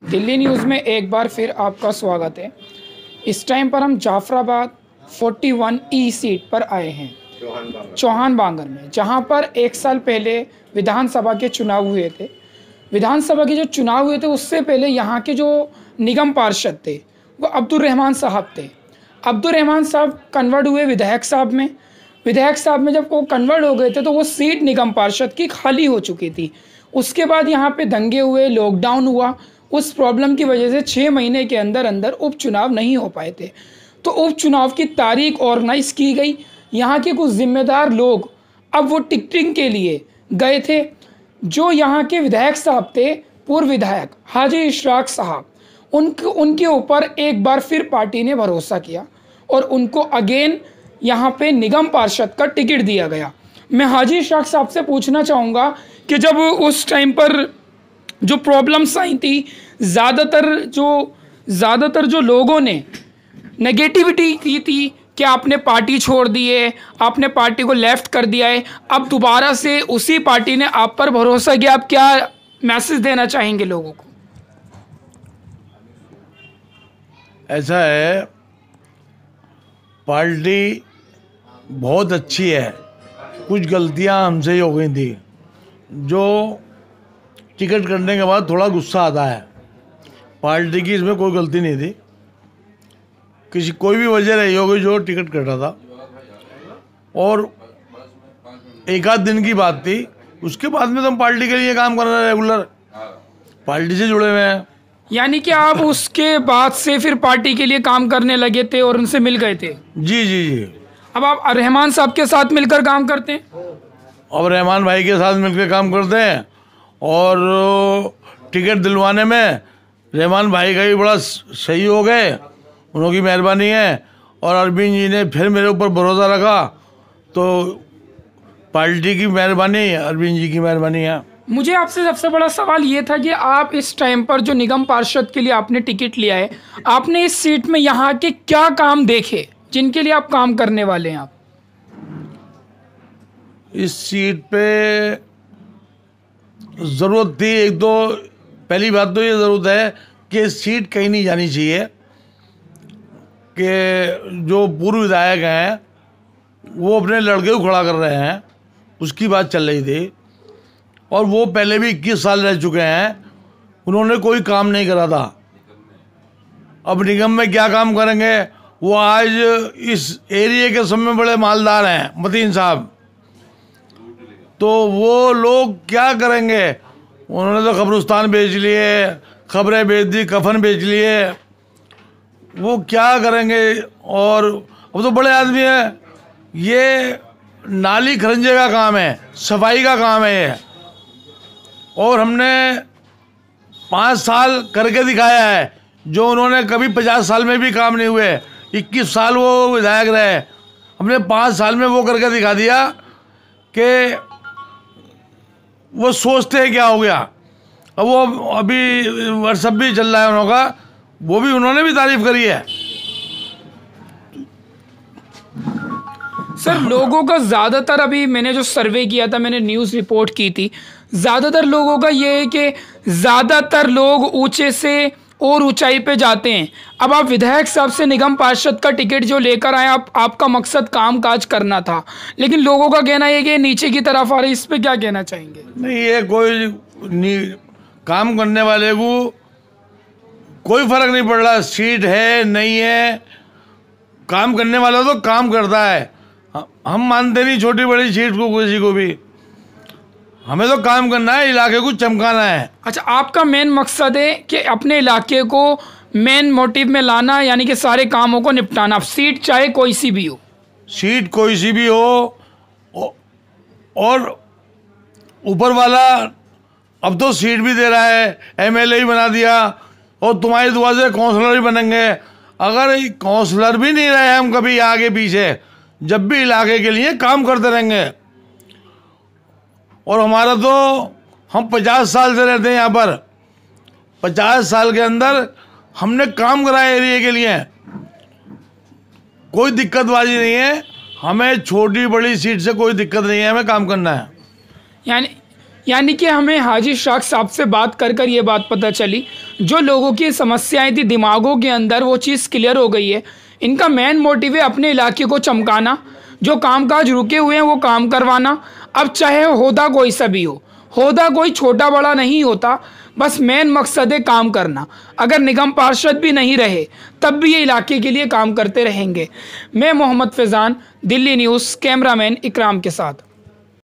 Delhi news में एक बार फिर आपका स्वागत है। इस टाइम पर हम जाफराबाद 41E सीट पर आए हैं, चौहान बांगर में, जहां पर एक साल पहले विधानसभा के चुनाव हुए थे। विधानसभा के जो चुनाव हुए थे उससे पहले यहाँ के जो निगम पार्षद थे वो अब्दुल रहमान साहब थे। अब्दुल रहमान साहब कन्वर्ट हुए विधायक साहब में। विधायक साहब में जब वो कन्वर्ट हो गए थे तो वो सीट निगम पार्षद की खाली हो चुकी थी। उसके बाद यहाँ पे दंगे हुए, लॉकडाउन हुआ। उस प्रॉब्लम की वजह से 6 महीने के अंदर अंदर उपचुनाव नहीं हो पाए थे। तो उपचुनाव की तारीख ऑर्गेनाइज की गई। यहाँ के कुछ जिम्मेदार लोग अब वो टिकटिंग के लिए गए थे। जो यहाँ के विधायक साहब थे, पूर्व विधायक हाजी इशराक साहब, उनके ऊपर एक बार फिर पार्टी ने भरोसा किया और उनको अगेन यहाँ पे निगम पार्षद का टिकट दिया गया। मैं हाजी इशराक साहब से पूछना चाहूँगा कि जब उस टाइम पर जो प्रॉब्लम्स आई थी, ज़्यादातर जो लोगों ने नेगेटिविटी की थी कि आपने पार्टी छोड़ दी है, आपने पार्टी को लेफ्ट कर दिया है, अब दोबारा से उसी पार्टी ने आप पर भरोसा किया। आप क्या मैसेज देना चाहेंगे लोगों को? ऐसा है, पार्टी बहुत अच्छी है। कुछ गलतियां हमसे ही हो गई थी, जो टिकट करने के बाद थोड़ा गुस्सा आता है। पार्टी की इसमें कोई गलती नहीं थी, कोई भी वजह रही होगी जो टिकट कट रहा था, और एक आध दिन की बात थी। उसके बाद में तो हम पार्टी के लिए काम कर रहे हैं, रेगुलर पार्टी से जुड़े हुए हैं। यानी कि आप उसके बाद से फिर पार्टी के लिए काम करने लगे थे और उनसे मिल गए थे? जी जी जी। अब आप रहमान साहब के साथ मिलकर काम करते हैं? अब रहमान भाई के साथ मिलकर काम करते हैं, और टिकट दिलवाने में रहमान भाई का भी बड़ा सहयोग है, उनकी मेहरबानी है। और अरविंद जी ने फिर मेरे ऊपर भरोसा रखा, तो पार्टी की मेहरबानी, अरविंद जी की मेहरबानी है। मुझे आपसे सबसे बड़ा सवाल ये था कि आप इस टाइम पर जो निगम पार्षद के लिए आपने टिकट लिया है, आपने इस सीट में यहाँ के क्या काम देखे जिनके लिए आप काम करने वाले हैं? आप इस सीट पे ज़रूरत थी एक दो। पहली बात तो ये ज़रूरत है कि सीट कहीं नहीं जानी चाहिए, कि जो पूर्व विधायक हैं वो अपने लड़के को खड़ा कर रहे हैं, उसकी बात चल रही थी। और वो पहले भी 21 साल रह चुके हैं, उन्होंने कोई काम नहीं करा था। अब निगम में क्या काम करेंगे? वो आज इस एरिया के सब में बड़े मालदार हैं, मतीन साहब, तो वो लोग क्या करेंगे? उन्होंने तो कब्रिस्तान बेच लिए, खबरें बेच दी, कफन बेच लिए, वो क्या करेंगे? और अब तो बड़े आदमी हैं। ये नाली खरंजे का काम है, सफाई का काम है ये, और हमने 5 साल करके दिखाया है, जो उन्होंने कभी 50 साल में भी काम नहीं हुए। 21 साल वो विधायक रहे, हमने 5 साल में वो करके दिखा दिया कि वो सोचते हैं क्या हो गया। अब वो अभी व्हाट्सएप भी चल रहा है उनका, वो भी उन्होंने भी तारीफ करी है। सर, लोगों का ज़्यादातर, अभी मैंने जो सर्वे किया था, मैंने न्यूज़ रिपोर्ट की थी, ज़्यादातर लोगों का ये है कि ज़्यादातर लोग ऊंचे से और ऊंचाई पे जाते हैं। अब आप विधायक साहब से निगम पार्षद का टिकट जो लेकर आए, आपका मकसद काम काज करना था, लेकिन लोगों का कहना है कि नीचे की तरफ आ रहे। इस पे क्या कहना चाहेंगे? नहीं, ये काम करने वाले को कोई फर्क नहीं पड़ रहा, सीट है नहीं है, काम करने वाला तो काम करता है। हम मानते नहीं छोटी बड़ी सीट को किसी को भी, हमें तो काम करना है, इलाके को चमकाना है। अच्छा, आपका मेन मकसद है कि अपने इलाके को मेन मोटिव में लाना, यानी कि सारे कामों को निपटाना, सीट चाहे कोई सी भी हो। सीट कोई सी भी हो, और ऊपर वाला अब तो सीट भी दे रहा है, एमएलए ही बना दिया, और तुम्हारी दुआ से काउंसलर भी बनेंगे। अगर काउंसलर भी नहीं रहे हम कभी आगे पीछे, जब भी इलाके के लिए काम करते रहेंगे। और हमारा तो, हम 50 साल से रहते हैं यहाँ पर, 50 साल के अंदर हमने काम कराया एरिया के लिए, कोई दिक्कतबाजी नहीं है। हमें छोटी बड़ी सीट से कोई दिक्कत नहीं है, हमें काम करना है। यानी कि हमें हाजी शाख साहब से बात कर ये बात पता चली, जो लोगों की समस्याएं थी दिमागों के अंदर वो चीज़ क्लियर हो गई है। इनका मेन मोटिव है अपने इलाके को चमकाना, जो कामकाज रुके हुए हैं वो काम करवाना। अब चाहे होदा कोई सा भी हो, होदा कोई छोटा बड़ा नहीं होता, बस मेन मकसद है काम करना। अगर निगम पार्षद भी नहीं रहे तब भी ये इलाके के लिए काम करते रहेंगे। मैं मोहम्मद फैज़ान, दिल्ली न्यूज़, कैमरामैन इकराम के साथ।